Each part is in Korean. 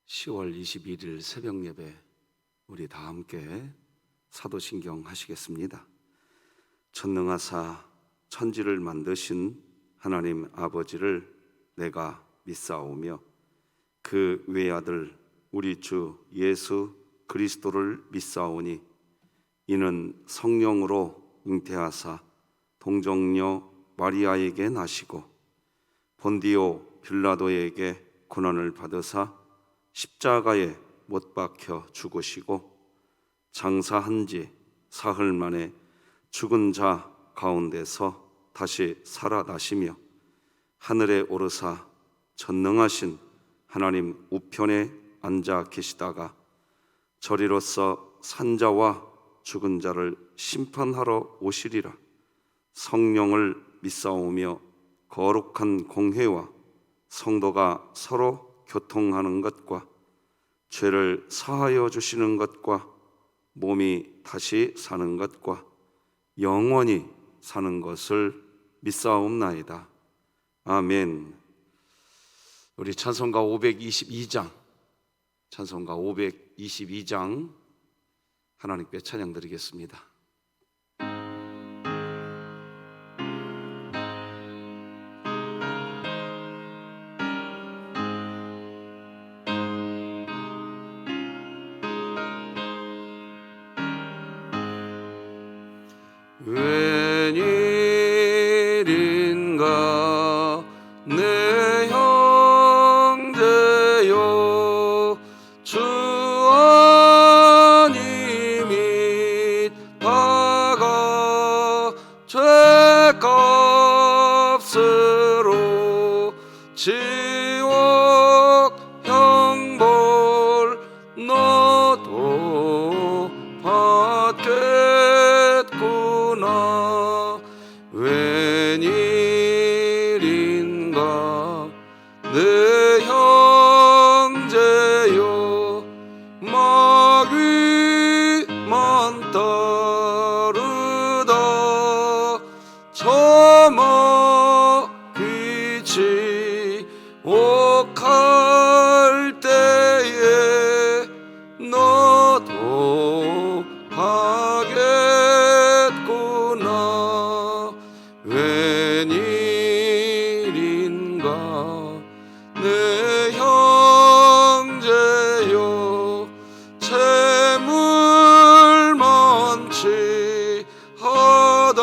10월 21일 새벽 예배 우리 다 함께 사도신경 하시겠습니다. 전능하사 천지를 만드신 하나님 아버지를 내가 믿사오며 그 외아들 우리 주 예수 그리스도를 믿사오니 이는 성령으로 잉태하사 동정녀 마리아에게 나시고 본디오 빌라도에게 고난을 받으사 십자가에 못 박혀 죽으시고 장사한 지 사흘 만에 죽은 자 가운데서 다시 살아나시며 하늘에 오르사 전능하신 하나님 우편에 앉아 계시다가 저리로서 산자와 죽은 자를 심판하러 오시리라. 성령을 믿사오며 거룩한 공회와 성도가 서로 교통하는 것과 죄를 사하여 주시는 것과 몸이 다시 사는 것과 영원히 사는 것을 믿사옵나이다. 아멘. 우리 찬송가 522장 하나님께 찬양 드리겠습니다. 웬일인가 내 형제여 주 안이 믿다가 죄값으로 지옥 형벌 너도 받겠구나. 웬일인가 내 형제여 마귀만 따르다 저마 귀지 옥할 때에 너도 가겠구나. 웬일인가 내 형제여 재물 많지 하다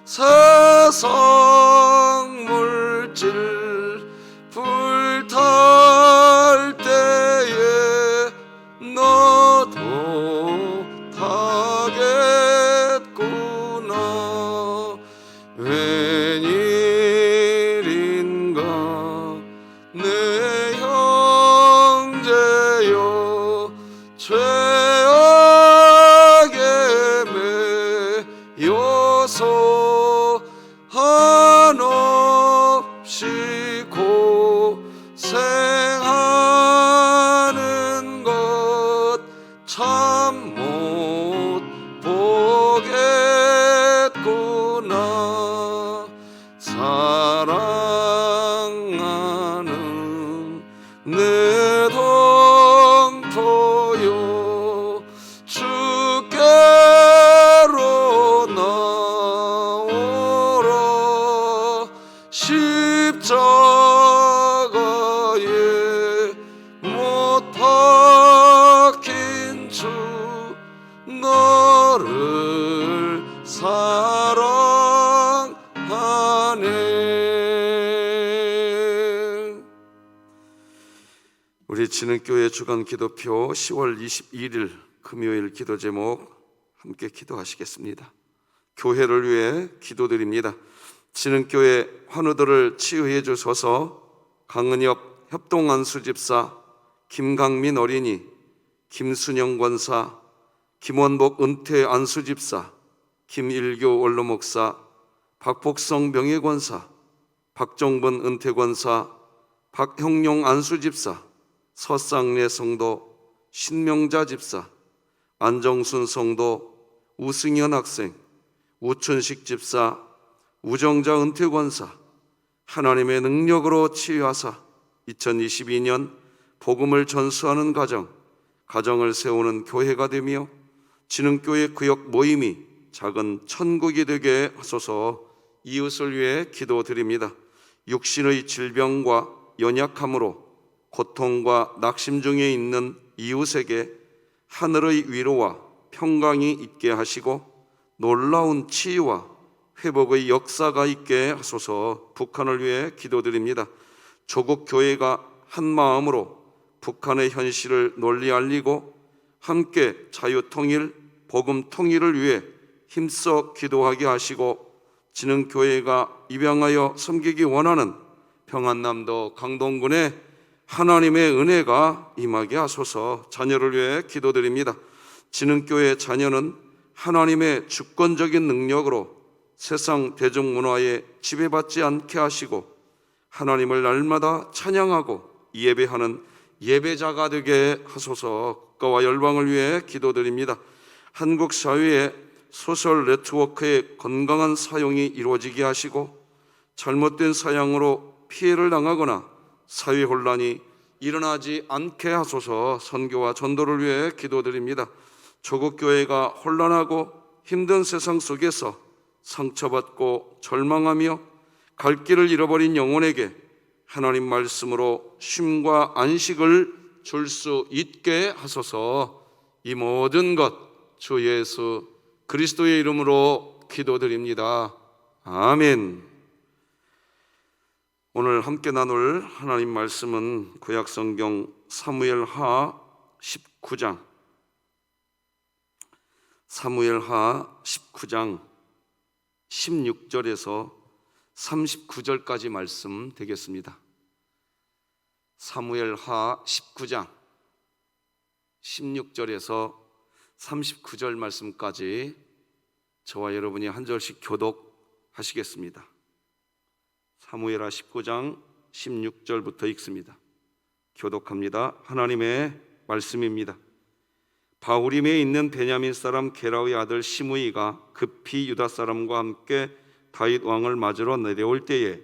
세상 물질 불탈 때에 너도 타겠구나. 웬일인가 내 형제여 죄악에 매여서 한없이 고생하는 것 참 못 보겠구나. 사랑하는 내 동토여 주께로 나오라. 십자가에 못 박힌 주 너를 사랑하네. 우리 진흥교회 주간 기도표 10월 21일 금요일 기도 제목 함께 기도하시겠습니다. 교회를 위해 기도드립니다. 진흥교회 환우들을 치유해 주소서. 강은엽 협동안수집사, 김강민 어린이, 김순영 권사, 김원복 은퇴 안수집사, 김일교 원로목사, 박복성 명예권사, 박정분 은퇴권사, 박형용 안수집사, 서쌍래 성도, 신명자 집사, 안정순 성도, 우승현 학생, 우춘식 집사, 우정자 은퇴권사, 하나님의 능력으로 치유하사 2022년 복음을 전수하는 가정을 세우는 교회가 되며 진흥교회 구역 모임이 작은 천국이 되게 하소서. 이웃을 위해 기도드립니다. 육신의 질병과 연약함으로 고통과 낙심 중에 있는 이웃에게 하늘의 위로와 평강이 있게 하시고 놀라운 치유와 회복의 역사가 있게 하소서. 북한을 위해 기도드립니다. 조국 교회가 한 마음으로 북한의 현실을 널리 알리고 함께 자유통일, 복음 통일을 위해 힘써 기도하게 하시고 진흥교회가 입양하여 섬기기 원하는 평안남도 강동군에 하나님의 은혜가 임하게 하소서. 자녀를 위해 기도드립니다. 진흥교회 자녀는 하나님의 주권적인 능력으로 세상 대중문화에 지배받지 않게 하시고 하나님을 날마다 찬양하고 예배하는 예배자가 되게 하소서. 국가와 열방을 위해 기도드립니다. 한국 사회에 소셜 네트워크의 건강한 사용이 이루어지게 하시고 잘못된 사용으로 피해를 당하거나 사회 혼란이 일어나지 않게 하소서. 선교와 전도를 위해 기도드립니다. 조국 교회가 혼란하고 힘든 세상 속에서 상처받고 절망하며 갈 길을 잃어버린 영혼에게 하나님 말씀으로 쉼과 안식을 줄 수 있게 하소서. 이 모든 것 주 예수 그리스도의 이름으로 기도드립니다. 아멘. 오늘 함께 나눌 하나님 말씀은 구약성경 사무엘하 19장 16절에서 39절까지 말씀 되겠습니다. 사무엘하 19장 16절에서 39절 말씀까지 저와 여러분이 한 절씩 교독하시겠습니다. 사무엘하 19장 16절부터 읽습니다. 교독합니다. 하나님의 말씀입니다. 바후림에 있는 베냐민 사람 게라의 아들 시므이가 급히 유다 사람과 함께 다윗 왕을 맞으러 내려올 때에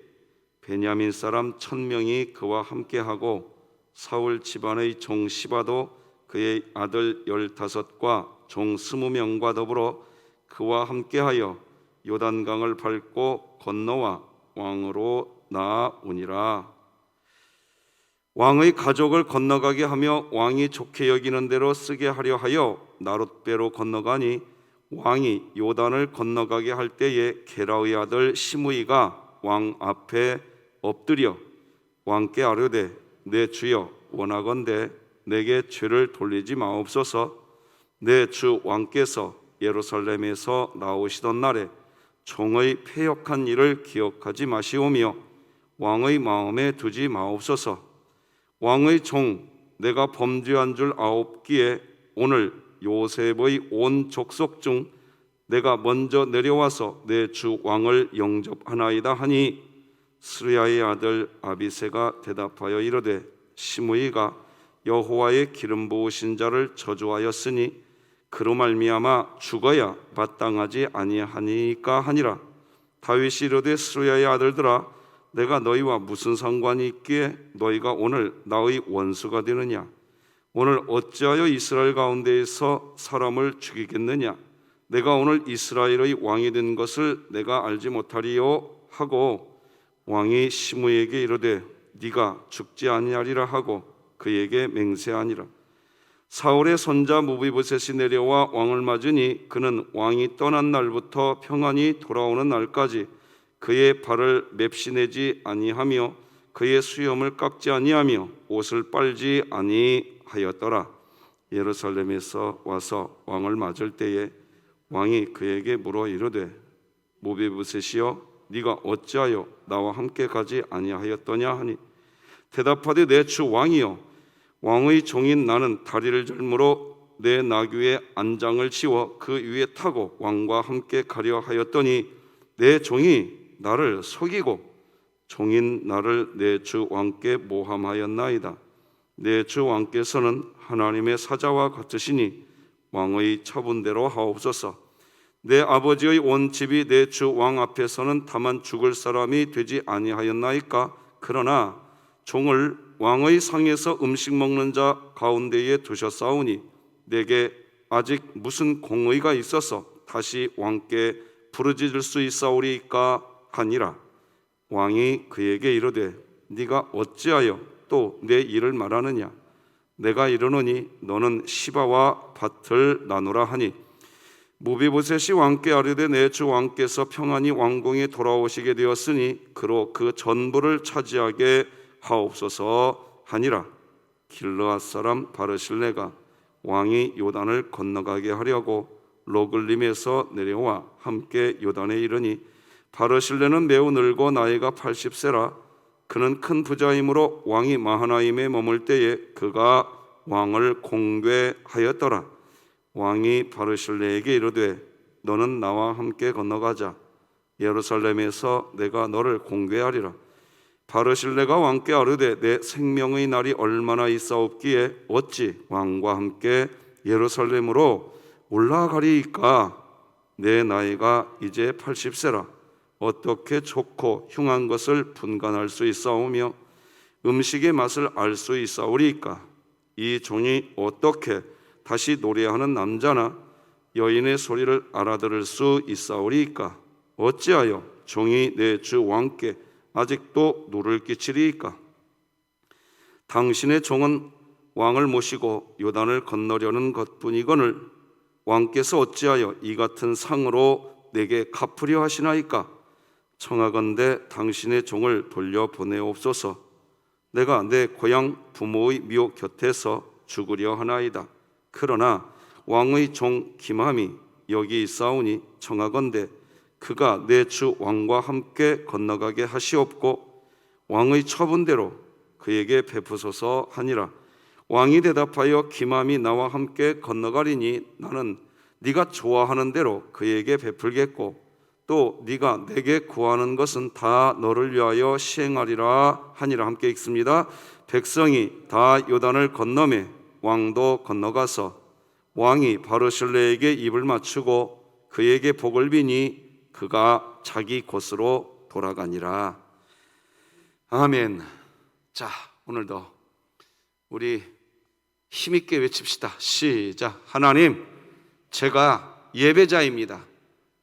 베냐민 사람 1000명이 그와 함께하고 사울 집안의 종 시바도 그의 아들 15과 종 20명과 더불어 그와 함께하여 요단강을 밟고 건너와 왕으로 나아오니라. 왕의 가족을 건너가게 하며 왕이 좋게 여기는 대로 쓰게 하려 하여 나룻배로 건너가니 왕이 요단을 건너가게 할 때에 게라의 아들 시므이가 왕 앞에 엎드려 왕께 아뢰되 내 주여 원하건대 내게 죄를 돌리지 마옵소서. 내 주 왕께서 예루살렘에서 나오시던 날에 종의 패역한 일을 기억하지 마시오며 왕의 마음에 두지 마옵소서. 왕의 종 내가 범죄한 줄 아옵기에 오늘 요셉의 온 족속 중 내가 먼저 내려와서 내 주 왕을 영접하나이다 하니 스루야의 아들 아비새가 대답하여 이르되 시므이가 여호와의 기름 부으신 자를 저주하였으니 그로 말미암아 죽어야 마땅하지 아니하니까 하니라. 다윗이 이르되 스루야의 아들들아 내가 너희와 무슨 상관이 있기에 너희가 오늘 나의 원수가 되느냐? 오늘 어찌하여 이스라엘 가운데에서 사람을 죽이겠느냐? 내가 오늘 이스라엘의 왕이 된 것을 내가 알지 못하리요 하고 왕이 시므이에게 이르되 네가 죽지 아니하리라 하고 그에게 맹세하니라. 사울의 손자 무비보셋이 내려와 왕을 맞으니 그는 왕이 떠난 날부터 평안히 돌아오는 날까지 그의 발을 맵시내지 아니하며 그의 수염을 깎지 아니하며 옷을 빨지 아니하였더라. 예루살렘에서 와서 왕을 맞을 때에 왕이 그에게 물어 이르되 무비보셋이여 네가 어찌하여 나와 함께 가지 아니하였더냐 하니 대답하되 내 주 왕이여 왕의 종인 나는 다리를 절므로 내 나귀의 안장을 치워 그 위에 타고 왕과 함께 가려 하였더니 내 종이 나를 속이고 종인 나를 내 주 왕께 모함하였나이다. 내 주 왕께서는 하나님의 사자와 같으시니 왕의 처분대로 하옵소서. 내 아버지의 온 집이 내 주 왕 앞에서는 다만 죽을 사람이 되지 아니하였나이까? 그러나 종을 왕의 상에서 음식 먹는 자 가운데에 두셨사오니 내게 아직 무슨 공의가 있어서 다시 왕께 부르짖을 수 있사오리이까 하니라. 왕이 그에게 이르되 네가 어찌하여 또 내 일을 말하느냐? 내가 이르노니 너는 시바와 밭을 나누라 하니 무비보셋이 왕께 아뢰되 내 주 왕께서 평안히 왕궁에 돌아오시게 되었으니 그로 그 전부를 차지하게 하옵소서 하니라. 길르앗 사람 바르실레가 왕이 요단을 건너가게 하려고 로글림에서 내려와 함께 요단에 이르니 바르실레는 매우 늙고 나이가 80세라. 그는 큰 부자이므로 왕이 마하나임에 머물 때에 그가 왕을 공궤하였더라. 왕이 바르실레에게 이르되 너는 나와 함께 건너가자. 예루살렘에서 내가 너를 공궤하리라. 바르실레가 왕께 아뢰되 내 생명의 날이 얼마나 있사옵기에 어찌 왕과 함께 예루살렘으로 올라가리이까? 내 나이가 이제 80세라. 어떻게 좋고 흉한 것을 분간할 수 있사오며 음식의 맛을 알 수 있사오리이까? 이 종이 어떻게 다시 노래하는 남자나 여인의 소리를 알아들을 수 있사오리이까? 어찌하여 종이 내 주 왕께 아직도 누를 끼치리이까? 당신의 종은 왕을 모시고 요단을 건너려는 것뿐이거늘 왕께서 어찌하여 이 같은 상으로 내게 갚으려 하시나이까? 청하건대 당신의 종을 돌려보내옵소서. 내가 내 고향 부모의 묘 곁에서 죽으려 하나이다. 그러나 왕의 종 기맘이 여기 있사오니 청하건대 그가 내 주 왕과 함께 건너가게 하시옵고 왕의 처분대로 그에게 베푸소서 하니라. 왕이 대답하여 기맘이 나와 함께 건너가리니 나는 네가 좋아하는 대로 그에게 베풀겠고 또 네가 내게 구하는 것은 다 너를 위하여 시행하리라 하니라. 함께 읽습니다. 백성이 다 요단을 건너매 왕도 건너가서 왕이 바르실레에게 입을 맞추고 그에게 복을 비니 그가 자기 곳으로 돌아가니라. 아멘. 자, 오늘도 우리 힘있게 외칩시다. 시작. 하나님, 제가 예배자입니다.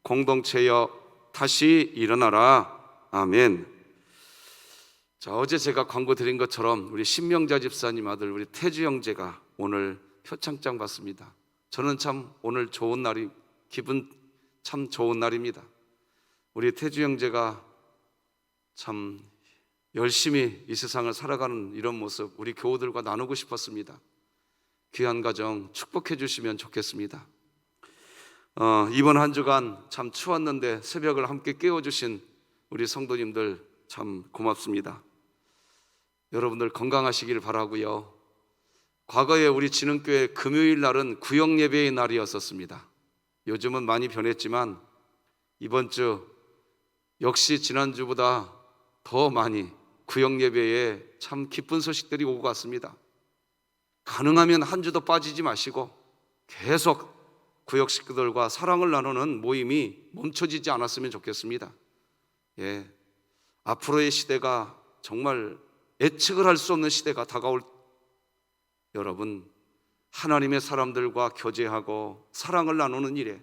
공동체여 다시 일어나라. 아멘. 자, 어제 제가 광고 드린 것처럼 우리 신명자 집사님 아들 우리 태주 형제가 오늘 표창장 받습니다. 저는 참 오늘 좋은 날이 기분 참 좋은 날입니다. 우리 태주 형제가 참 열심히 이 세상을 살아가는 이런 모습 우리 교우들과 나누고 싶었습니다. 귀한 가정 축복해 주시면 좋겠습니다. 이번 한 주간 참 추웠는데 새벽을 함께 깨워주신 우리 성도님들 참 고맙습니다. 여러분들 건강하시길 바라고요. 과거에 우리 진흥교회 금요일 날은 구역 예배의 날이었었습니다. 요즘은 많이 변했지만 이번 주 역시 지난주보다 더 많이 구역 예배에 참 기쁜 소식들이 오고 갔습니다. 가능하면 한 주도 빠지지 마시고 계속 구역 식구들과 사랑을 나누는 모임이 멈춰지지 않았으면 좋겠습니다. 예, 앞으로의 시대가 정말 예측을 할 수 없는 시대가 다가올 여러분 하나님의 사람들과 교제하고 사랑을 나누는 일에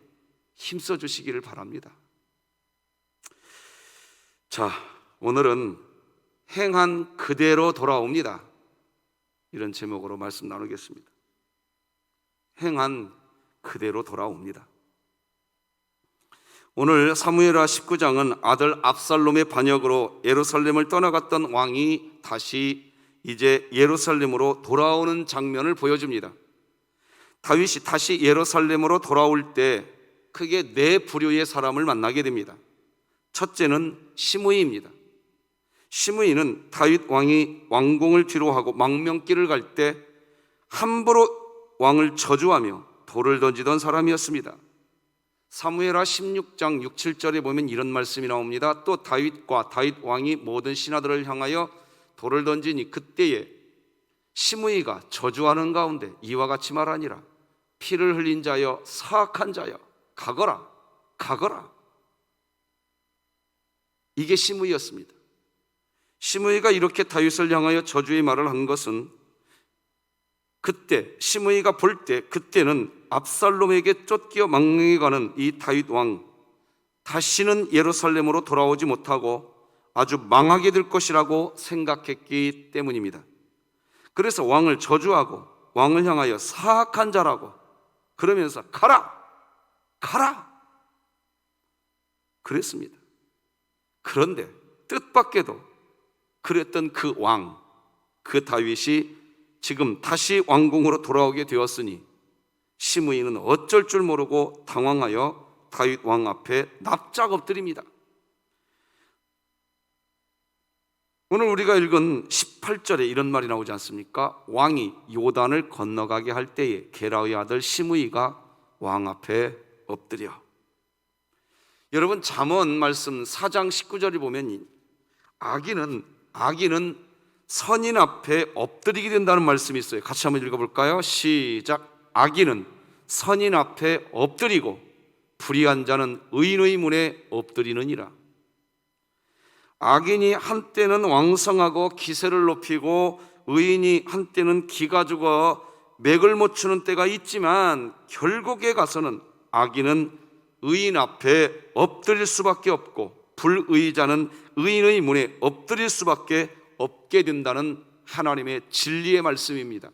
힘써 주시기를 바랍니다. 자, 오늘은 행한 그대로 돌아옵니다. 이런 제목으로 말씀 나누겠습니다. 행한 그대로 돌아옵니다. 오늘 사무엘하 19장은 아들 압살롬의 반역으로 예루살렘을 떠나갔던 왕이 다시 이제 예루살렘으로 돌아오는 장면을 보여줍니다. 다윗이 다시 예루살렘으로 돌아올 때 크게 네 부류의 사람을 만나게 됩니다. 첫째는 시므이입니다. 시므이는 다윗 왕이 왕궁을 뒤로하고 망명길을 갈 때 함부로 왕을 저주하며 돌을 던지던 사람이었습니다. 사무엘하 16장 6, 7절에 보면 이런 말씀이 나옵니다. 또 다윗과 다윗 왕이 모든 신하들을 향하여 돌을 던지니 그때에 시므이가 저주하는 가운데 이와 같이 말하니라. 피를 흘린 자여 사악한 자여 가거라 가거라. 이게 시므이였습니다. 시므이가 이렇게 다윗을 향하여 저주의 말을 한 것은 그때 시므이가 볼 때 그때는 압살롬에게 쫓겨 망명해 가는 이 다윗 왕 다시는 예루살렘으로 돌아오지 못하고 아주 망하게 될 것이라고 생각했기 때문입니다. 그래서 왕을 저주하고 왕을 향하여 사악한 자라고 그러면서 가라! 가라! 그랬습니다. 그런데 뜻밖에도 그랬던 그 왕, 그 다윗이 지금 다시 왕궁으로 돌아오게 되었으니 시므이는 어쩔 줄 모르고 당황하여 다윗 왕 앞에 납작 엎드립니다. 오늘 우리가 읽은 18절에 이런 말이 나오지 않습니까? 왕이 요단을 건너가게 할 때에 게라의 아들 시므이가 왕 앞에 엎드려. 여러분 잠언 말씀 4장 19절을 보면 악인은 선인 앞에 엎드리게 된다는 말씀이 있어요. 같이 한번 읽어볼까요? 시작. 악인은 선인 앞에 엎드리고 불의한 자는 의인의 문에 엎드리느니라. 악인이 한때는 왕성하고 기세를 높이고 의인이 한때는 기가 죽어 맥을 못 추는 때가 있지만 결국에 가서는 악인은 의인 앞에 엎드릴 수밖에 없고 불의자는 의인의 문에 엎드릴 수밖에 없게 된다는 하나님의 진리의 말씀입니다.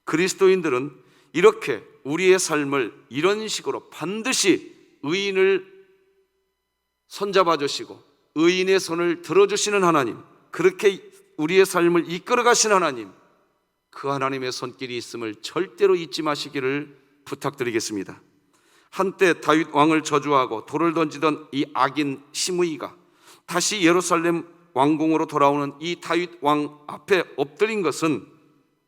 그리스도인들은 이렇게 우리의 삶을 이런 식으로 반드시 의인을 손잡아 주시고 의인의 손을 들어주시는 하나님, 그렇게 우리의 삶을 이끌어 가신 하나님, 그 하나님의 손길이 있음을 절대로 잊지 마시기를 부탁드리겠습니다. 한때 다윗 왕을 저주하고 돌을 던지던 이 악인 시므이가 다시 예루살렘 왕궁으로 돌아오는 이 다윗 왕 앞에 엎드린 것은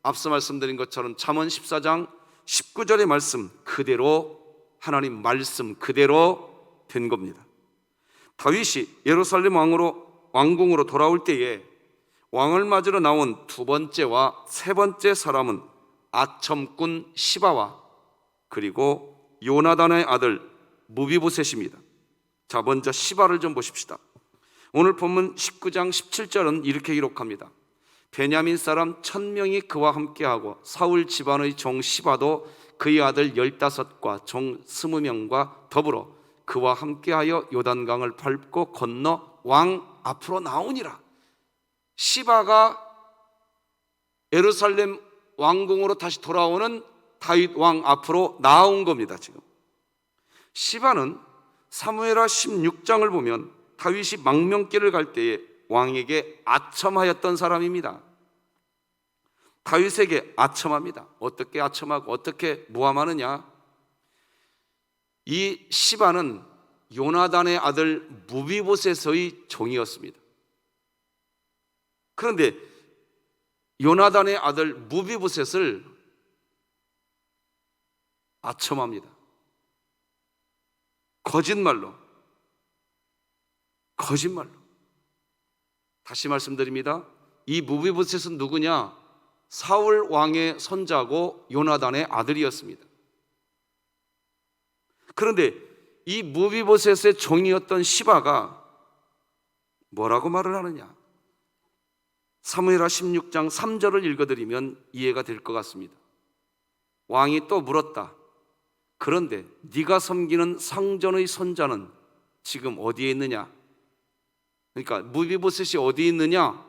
앞서 말씀드린 것처럼 잠언 14장 19절의 말씀 그대로, 하나님 말씀 그대로 된 겁니다. 다윗이 예루살렘 왕궁으로 돌아올 때에 왕을 맞으러 나온 두 번째와 세 번째 사람은 아첨꾼 시바와 그리고 요나단의 아들 무비보셋입니다. 자, 먼저 시바를 좀 보십시다. 오늘 본문 19장 17절은 이렇게 기록합니다. 베냐민 사람 1000명이 그와 함께하고 사울 집안의 종 시바도 그의 아들 15과 종 20명과 더불어 그와 함께하여 요단강을 밟고 건너 왕 앞으로 나오니라. 시바가 예루살렘 왕궁으로 다시 돌아오는 다윗 왕 앞으로 나온 겁니다. 지금 시바는 사무엘하 16장을 보면 다윗이 망명길을 갈 때에 왕에게 아첨하였던 사람입니다. 다윗에게 아첨합니다. 어떻게 아첨하고 어떻게 모함하느냐? 이 시바는 요나단의 아들 무비보셋의 종이었습니다. 그런데 요나단의 아들 무비보셋을 아첨합니다. 거짓말로. 다시 말씀드립니다. 이 무비보셋은 누구냐? 사울 왕의 손자고 요나단의 아들이었습니다. 그런데 이 무비보셋의 종이었던 시바가 뭐라고 말을 하느냐? 사무엘하 16장 3절을 읽어드리면 이해가 될 것 같습니다. 왕이 또 물었다. 그런데 네가 섬기는 상전의 손자는 지금 어디에 있느냐? 그러니까 무비보셋이 어디에 있느냐?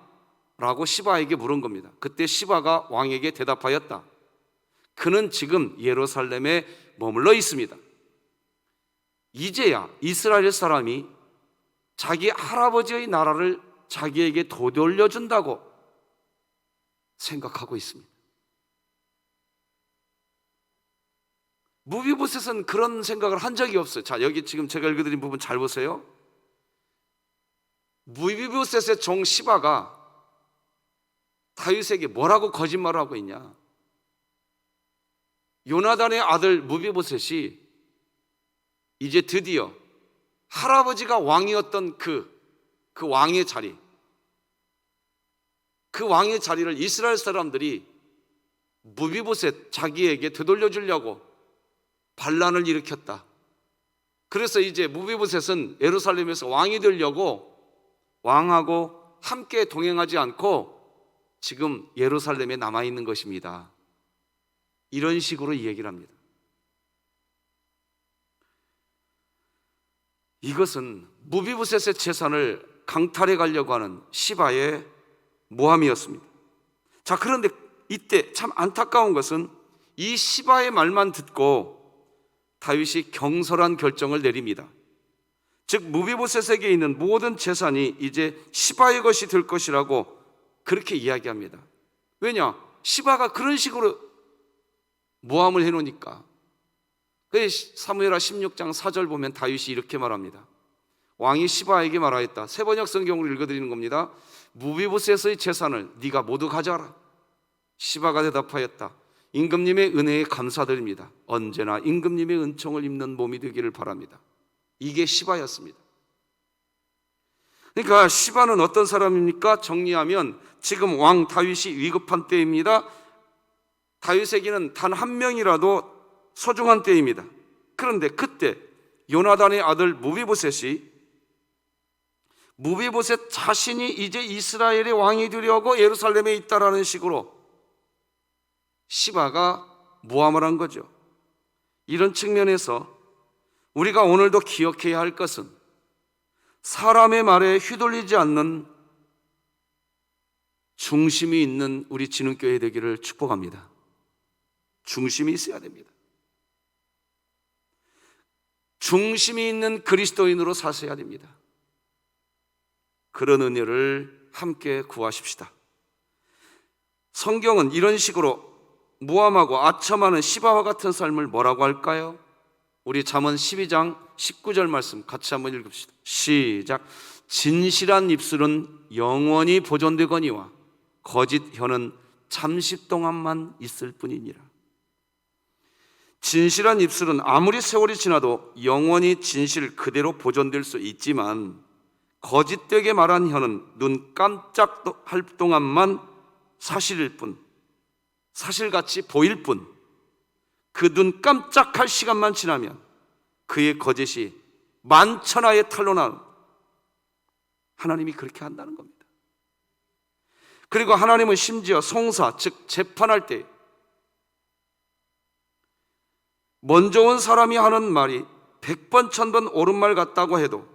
라고 시바에게 물은 겁니다. 그때 시바가 왕에게 대답하였다. 그는 지금 예루살렘에 머물러 있습니다. 이제야 이스라엘 사람이 자기 할아버지의 나라를 자기에게 되돌려준다고 생각하고 있습니다. 무비보셋은 그런 생각을 한 적이 없어요. 자, 여기 지금 제가 읽어드린 부분 잘 보세요. 무비보셋의 종 시바가 다윗에게 뭐라고 거짓말을 하고 있냐? 요나단의 아들 무비보셋이 이제 드디어 할아버지가 왕이었던 그 왕의 자리, 그 왕의 자리를 이스라엘 사람들이 무비보셋 자기에게 되돌려주려고 반란을 일으켰다. 그래서 이제 무비보셋은 예루살렘에서 왕이 되려고 왕하고 함께 동행하지 않고 지금 예루살렘에 남아있는 것입니다. 이런 식으로 이 얘기를 합니다. 이것은 무비보셋의 재산을 강탈해 가려고 하는 시바의 모함이었습니다. 자, 그런데 이때 참 안타까운 것은 이 시바의 말만 듣고 다윗이 경솔한 결정을 내립니다. 즉 무비보셋에게 있는 모든 재산이 이제 시바의 것이 될 것이라고 그렇게 이야기합니다. 왜냐? 시바가 그런 식으로 모함을 해놓으니까. 사무엘하 16장 4절 보면 다윗이 이렇게 말합니다. 왕이 시바에게 말하였다. 세번역 성경으로 읽어드리는 겁니다. 무비보셋의 재산을 네가 모두 가져가라. 시바가 대답하였다. 임금님의 은혜에 감사드립니다. 언제나 임금님의 은총을 입는 몸이 되기를 바랍니다. 이게 시바였습니다. 그러니까 시바는 어떤 사람입니까? 정리하면 지금 왕 다윗이 위급한 때입니다. 다윗에게는 단 한 명이라도 소중한 때입니다. 그런데 그때 요나단의 아들 무비보셋 자신이 이제 이스라엘의 왕이 되려고 예루살렘에 있다라는 식으로 시바가 모함을 한 거죠. 이런 측면에서 우리가 오늘도 기억해야 할 것은 사람의 말에 휘둘리지 않는 중심이 있는 우리 진흥교회 되기를 축복합니다. 중심이 있어야 됩니다. 중심이 있는 그리스도인으로 사셔야 됩니다. 그런 은혜를 함께 구하십시다. 성경은 이런 식으로 모함하고 아첨하는 시바와 같은 삶을 뭐라고 할까요? 우리 잠언 12장 19절 말씀 같이 한번 읽읍시다. 시작. 진실한 입술은 영원히 보존되거니와 거짓 혀는 잠시 동안만 있을 뿐이니라. 진실한 입술은 아무리 세월이 지나도 영원히 진실 그대로 보존될 수 있지만 거짓되게 말한 혀는 눈 깜짝할 동안만 사실일 뿐, 사실같이 보일 뿐, 그 눈 깜짝할 시간만 지나면 그의 거짓이 만천하에 탄로나는, 하나님이 그렇게 한다는 겁니다. 그리고 하나님은 심지어 송사, 즉 재판할 때 먼저 온 사람이 하는 말이 100번 1000번 옳은 말 같다고 해도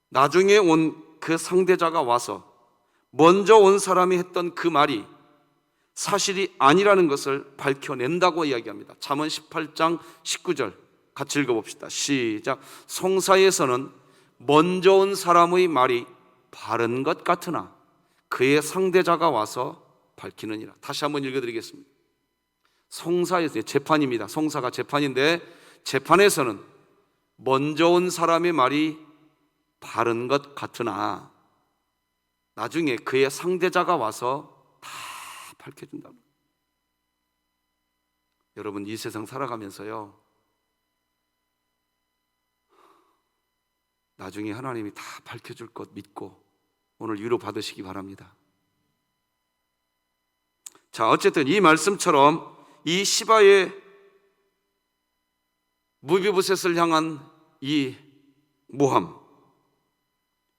나중에 온 그 상대자가 와서 먼저 온 사람이 했던 그 말이 사실이 아니라는 것을 밝혀낸다고 이야기합니다. 잠언 18장 19절 같이 읽어봅시다. 시작. 송사에서는 먼저 온 사람의 말이 바른 것 같으나 그의 상대자가 와서 밝히느니라. 다시 한번 읽어드리겠습니다. 송사에서, 재판입니다. 송사가 재판인데 재판에서는 먼저 온 사람의 말이 바른 것 같으나 나중에 그의 상대자가 와서 다 밝혀준다. 여러분, 이 세상 살아가면서요, 나중에 하나님이 다 밝혀줄 것 믿고 오늘 위로 받으시기 바랍니다. 자, 어쨌든 이 말씀처럼 이 시바의 무비보셋을 향한 이 모함,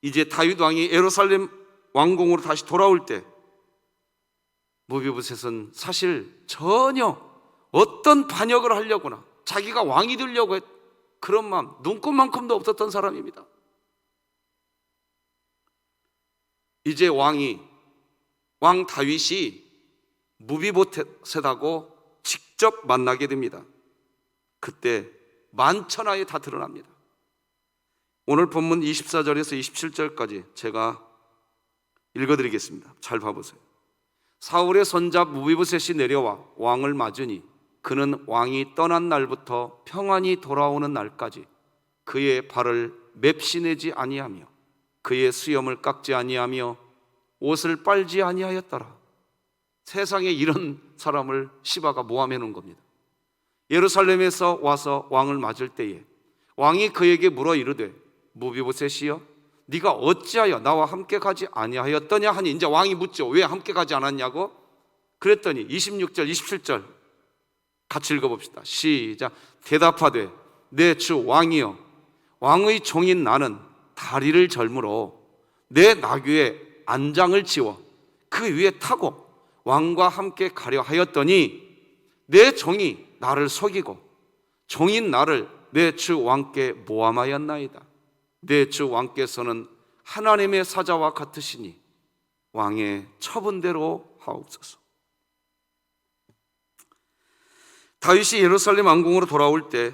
이제 다윗 왕이 예루살렘 왕궁으로 다시 돌아올 때 무비보셋은 사실 전혀 어떤 반역을 하려거나 자기가 왕이 되려고 그런 마음 눈꼽만큼도 없었던 사람입니다. 이제 왕 다윗이 무비보셋하고 직접 만나게 됩니다. 그때 만천하에 다 드러납니다. 오늘 본문 24절에서 27절까지 제가 읽어드리겠습니다. 잘 봐보세요. 사울의 손자 무비보셋이 내려와 왕을 맞으니 그는 왕이 떠난 날부터 평안히 돌아오는 날까지 그의 발을 맵시내지 아니하며 그의 수염을 깎지 아니하며 옷을 빨지 아니하였더라. 세상에 이런 사람을 시바가 모함해 놓은 겁니다. 예루살렘에서 와서 왕을 맞을 때에 왕이 그에게 물어 이르되 무비보셋이여 네가 어찌하여 나와 함께 가지 아니하였더냐 하니, 이제 왕이 묻죠. 왜 함께 가지 않았냐고. 그랬더니 26절 27절 같이 읽어봅시다. 시작. 대답하되 내 주 왕이여 왕의 종인 나는 다리를 절므로 내 나귀의 안장을 지워 그 위에 타고 왕과 함께 가려 하였더니 내 종이 나를 속이고 종인 나를 내 주 왕께 모함하였나이다. 내 주 왕께서는 하나님의 사자와 같으시니 왕의 처분대로 하옵소서. 다윗이 예루살렘 왕궁으로 돌아올 때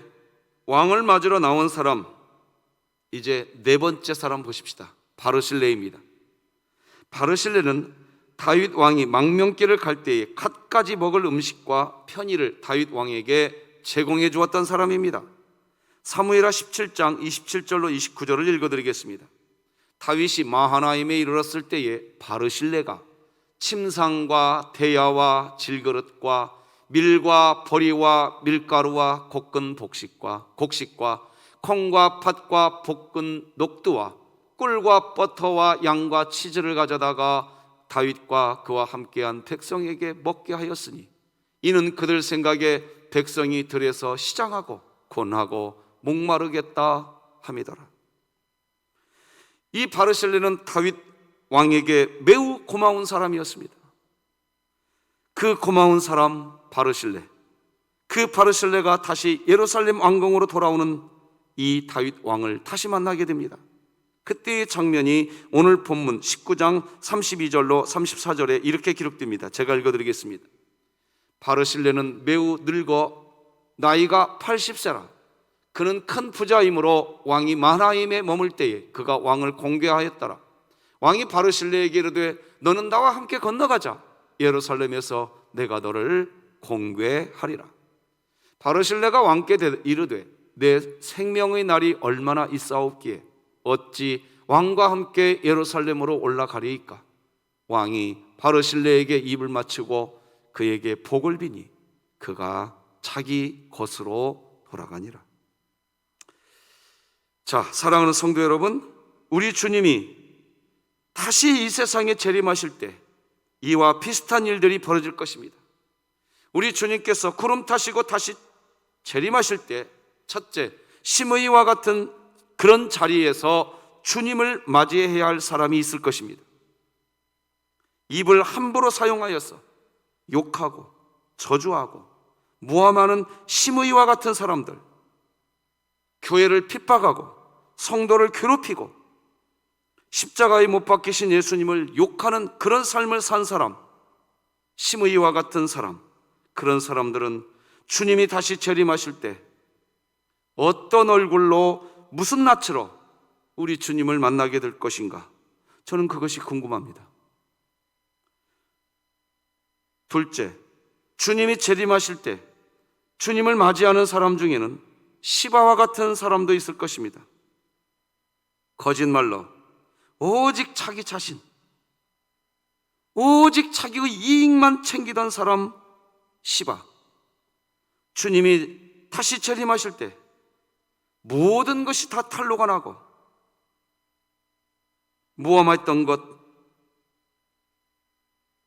왕을 맞으러 나온 사람, 이제 네 번째 사람 보십시다. 바르실레입니다. 바르실레는 다윗 왕이 망명길을 갈 때에 갖가지 먹을 음식과 편의를 다윗 왕에게 제공해 주었던 사람입니다. 사무엘하 17장 27절로 29절을 읽어드리겠습니다. 다윗이 마하나임에 이르렀을 때에 바르실레가 침상과 대야와 질그릇과 밀과 보리와 밀가루와 볶은 곡식과 콩과 팥과 볶은 녹두와 꿀과 버터와 양과 치즈를 가져다가 다윗과 그와 함께한 백성에게 먹게 하였으니 이는 그들 생각에 백성이 들에서 시장하고 곤하고 목마르겠다 함이더라. 이 바르실레는 다윗 왕에게 매우 고마운 사람이었습니다. 그 고마운 사람 바르실레, 그 바르실레가 다시 예루살렘 왕궁으로 돌아오는 이 다윗 왕을 다시 만나게 됩니다. 그때의 장면이 오늘 본문 19장 32절로 34절에 이렇게 기록됩니다. 제가 읽어드리겠습니다. 바르실레는 매우 늙어 나이가 80세라. 그는 큰 부자이므로 왕이 마하나임에 머물 때에 그가 왕을 공개하였더라. 왕이 바르실레에게 이르되 너는 나와 함께 건너가자. 예루살렘에서 내가 너를 공개하리라. 바르실레가 왕께 이르되 내 생명의 날이 얼마나 있사옵기에 어찌 왕과 함께 예루살렘으로 올라가리이까. 왕이 바르실레에게 입을 맞추고 그에게 복을 비니 그가 자기 곳으로 돌아가니라. 자, 사랑하는 성도 여러분, 우리 주님이 다시 이 세상에 재림하실 때 이와 비슷한 일들이 벌어질 것입니다. 우리 주님께서 구름 타시고 다시 재림하실 때 첫째, 심의와 같은 그런 자리에서 주님을 맞이해야 할 사람이 있을 것입니다. 입을 함부로 사용하여서 욕하고 저주하고 모함하는 심의와 같은 사람들, 교회를 핍박하고 성도를 괴롭히고 십자가에 못 박히신 예수님을 욕하는 그런 삶을 산 사람, 심의와 같은 사람, 그런 사람들은 주님이 다시 재림하실 때 어떤 얼굴로 무슨 낯으로 우리 주님을 만나게 될 것인가? 저는 그것이 궁금합니다. 둘째, 주님이 재림하실 때 주님을 맞이하는 사람 중에는 시바와 같은 사람도 있을 것입니다. 거짓말로 오직 자기 자신, 오직 자기의 이익만 챙기던 사람 시바. 주님이 다시 재림하실 때 모든 것이 다 탄로가 나고 모함했던 것,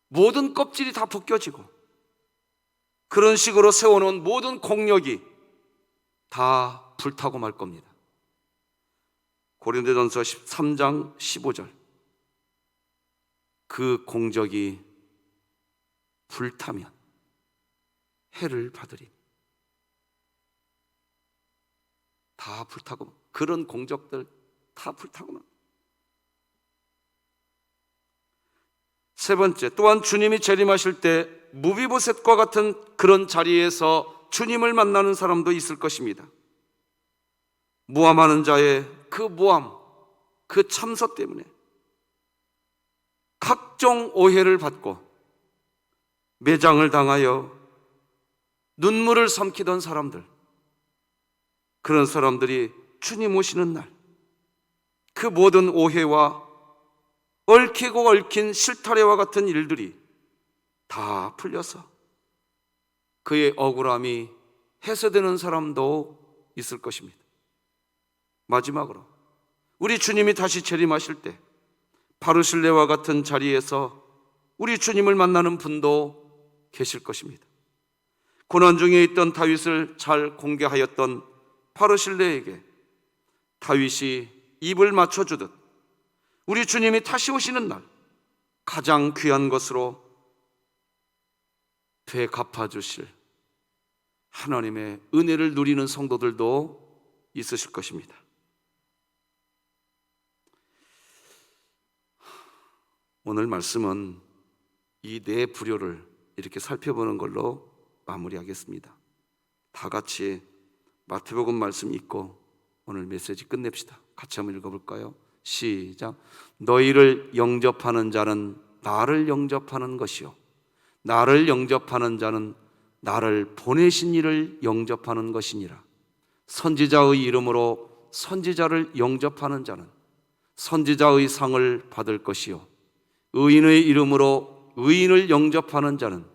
모든 껍질이 다 벗겨지고 그런 식으로 세워놓은 모든 공력이 다 불타고 말 겁니다. 고린도전서 13장 15절, 그 공적이 불타면 해를 받으리. 다 불타고, 그런 공적들 다 불타고. 세 번째, 또한 주님이 재림하실 때 무비보셋과 같은 그런 자리에서 주님을 만나는 사람도 있을 것입니다. 모함하는 자의 그 모함, 그 참소 때문에 각종 오해를 받고 매장을 당하여 눈물을 삼키던 사람들, 그런 사람들이 주님 오시는 날 그 모든 오해와 얽히고 얽힌 실타래와 같은 일들이 다 풀려서 그의 억울함이 해소되는 사람도 있을 것입니다. 마지막으로 우리 주님이 다시 재림하실 때 바르실레와 같은 자리에서 우리 주님을 만나는 분도 계실 것입니다. 고난 중에 있던 다윗을 잘 공개하였던 바르실레에게 다윗이 입을 맞춰주듯 우리 주님이 다시 오시는 날 가장 귀한 것으로 되갚아 주실 하나님의 은혜를 누리는 성도들도 있으실 것입니다. 오늘 말씀은 이 네 부류를 이렇게 살펴보는 걸로 마무리하겠습니다. 다 같이 마태복음 말씀 읽고 오늘 메시지 끝냅시다. 같이 한번 읽어볼까요? 시작. 너희를 영접하는 자는 나를 영접하는 것이요, 나를 영접하는 자는 나를 보내신 이를 영접하는 것이니라. 선지자의 이름으로 선지자를 영접하는 자는 선지자의 상을 받을 것이요, 의인의 이름으로 의인을 영접하는 자는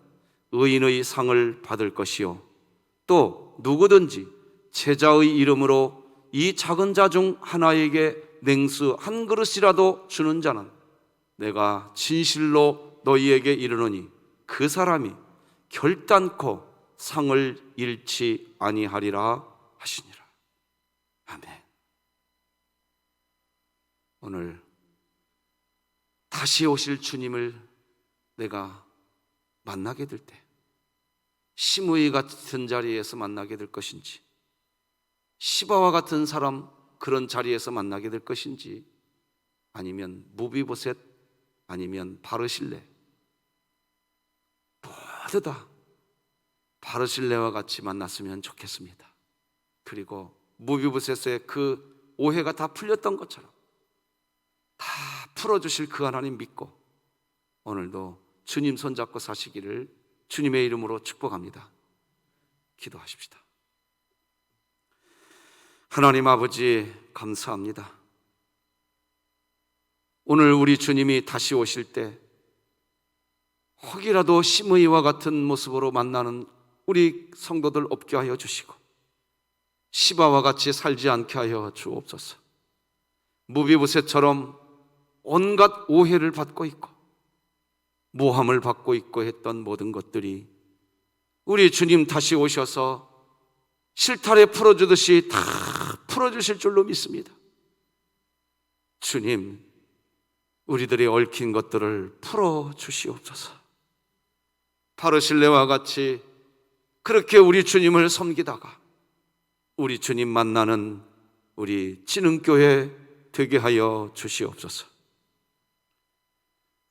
의인의 상을 받을 것이요, 또 누구든지 제자의 이름으로 이 작은 자 중 하나에게 냉수 한 그릇이라도 주는 자는 내가 진실로 너희에게 이르노니 그 사람이 결단코 상을 잃지 아니하리라 하시니라. 아멘. 오늘 다시 오실 주님을 내가 만나게 될 때 시므이 같은 자리에서 만나게 될 것인지, 시바와 같은 사람 그런 자리에서 만나게 될 것인지, 아니면 무비보셋, 아니면 바르실레, 모두 다 바르실레와 같이 만났으면 좋겠습니다. 그리고 무비보셋의 그 오해가 다 풀렸던 것처럼 다 풀어주실 그 하나님 믿고 오늘도 주님 손잡고 사시기를 주님의 이름으로 축복합니다. 기도하십시다. 하나님 아버지, 감사합니다. 오늘 우리 주님이 다시 오실 때 혹이라도 시므이와 같은 모습으로 만나는 우리 성도들 없게 하여 주시고 시바와 같이 살지 않게 하여 주옵소서. 무비보셋처럼 온갖 오해를 받고 있고 모함을 받고 있고 했던 모든 것들이 우리 주님 다시 오셔서 실타래 풀어주듯이 다 풀어주실 줄로 믿습니다. 주님, 우리들의 얽힌 것들을 풀어주시옵소서. 바르실레와 같이 그렇게 우리 주님을 섬기다가 우리 주님 만나는 우리 진흥교회 되게 하여 주시옵소서.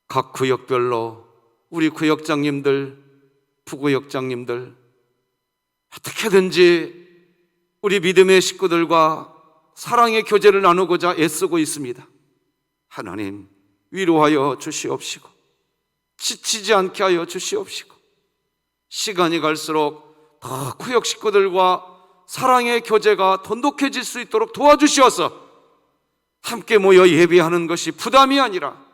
각 구역별로 우리 구역장님들, 부구역장님들 어떻게든지 우리 믿음의 식구들과 사랑의 교제를 나누고자 애쓰고 있습니다. 하나님, 위로하여 주시옵시고 지치지 않게 하여 주시옵시고 시간이 갈수록 더 구역 식구들과 사랑의 교제가 돈독해질 수 있도록 도와주시어서 함께 모여 예배하는 것이 부담이 아니라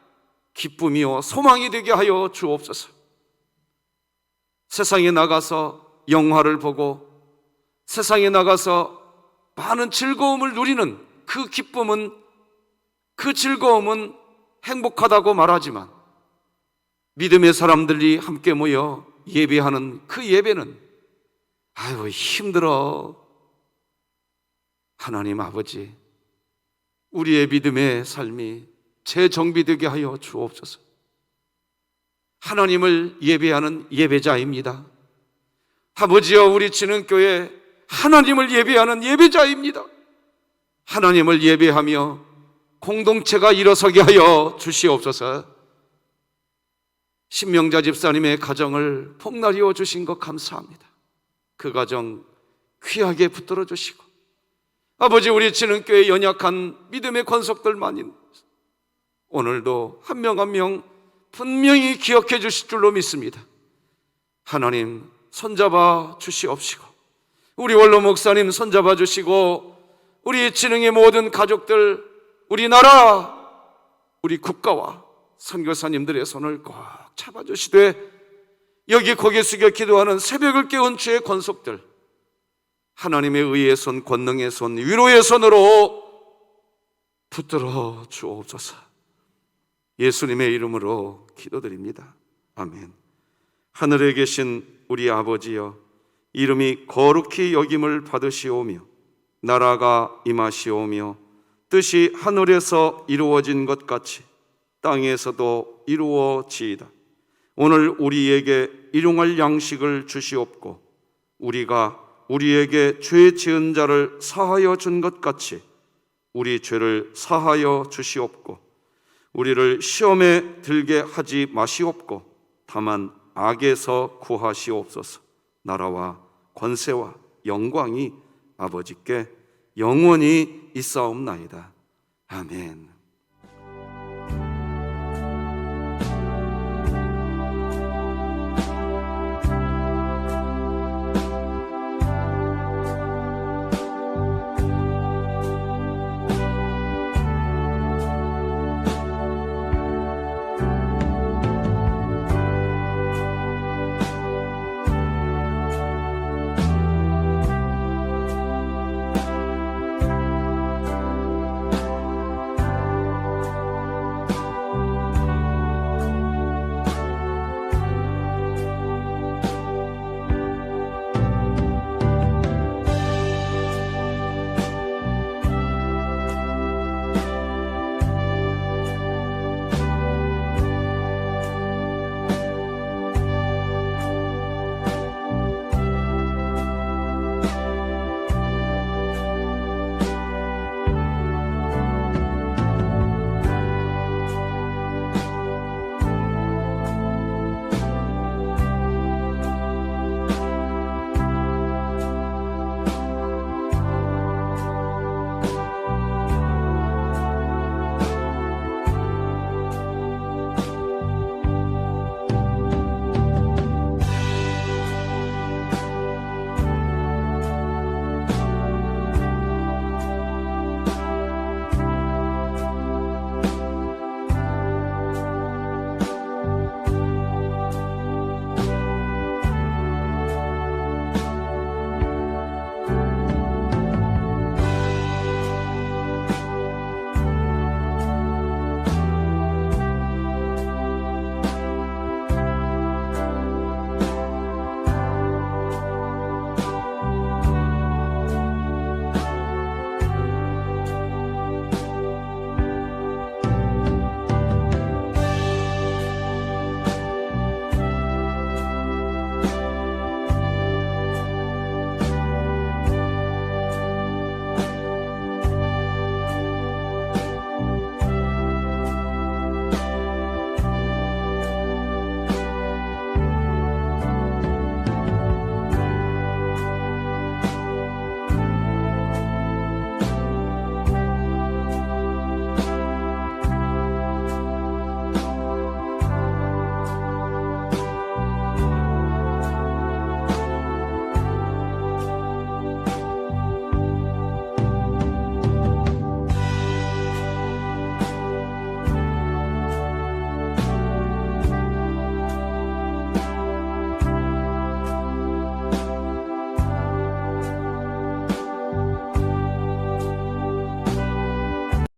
기쁨이요 소망이 되게 하여 주옵소서. 세상에 나가서 영화를 보고 세상에 나가서 많은 즐거움을 누리는 그 기쁨은, 그 즐거움은 행복하다고 말하지만 믿음의 사람들이 함께 모여 예배하는 그 예배는 아유 힘들어. 하나님 아버지, 우리의 믿음의 삶이 재정비되게 하여 주옵소서. 하나님을 예배하는 예배자입니다. 아버지여, 우리 진흥교회 하나님을 예배하는 예배자입니다. 하나님을 예배하며 공동체가 일어서게 하여 주시옵소서. 신명자 집사님의 가정을 복날이어 주신 것 감사합니다. 그 가정 귀하게 붙들어 주시고 아버지, 우리 진흥교회 연약한 믿음의 권속들만이 오늘도 한 명 한 명 분명히 기억해 주실 줄로 믿습니다. 하나님 손잡아 주시옵시고 우리 원로 목사님 손잡아 주시고 우리 진흥의 모든 가족들, 우리나라, 우리 국가와 선교사님들의 손을 꼭 잡아주시되 여기 고개 숙여 기도하는 새벽을 깨운 주의 권속들 하나님의 의의 손, 권능의 손, 위로의 손으로 붙들어 주옵소서. 예수님의 이름으로 기도드립니다. 아멘. 하늘에 계신 우리 아버지여, 이름이 거룩히 여김을 받으시오며 나라가 임하시오며 뜻이 하늘에서 이루어진 것 같이 땅에서도 이루어지이다. 오늘 우리에게 일용할 양식을 주시옵고 우리가 우리에게 죄 지은 자를 사하여 준 것 같이 우리 죄를 사하여 주시옵고 우리를 시험에 들게 하지 마시옵고 다만 악에서 구하시옵소서. 나라와 권세와 영광이 아버지께 영원히 있사옵나이다. 아멘.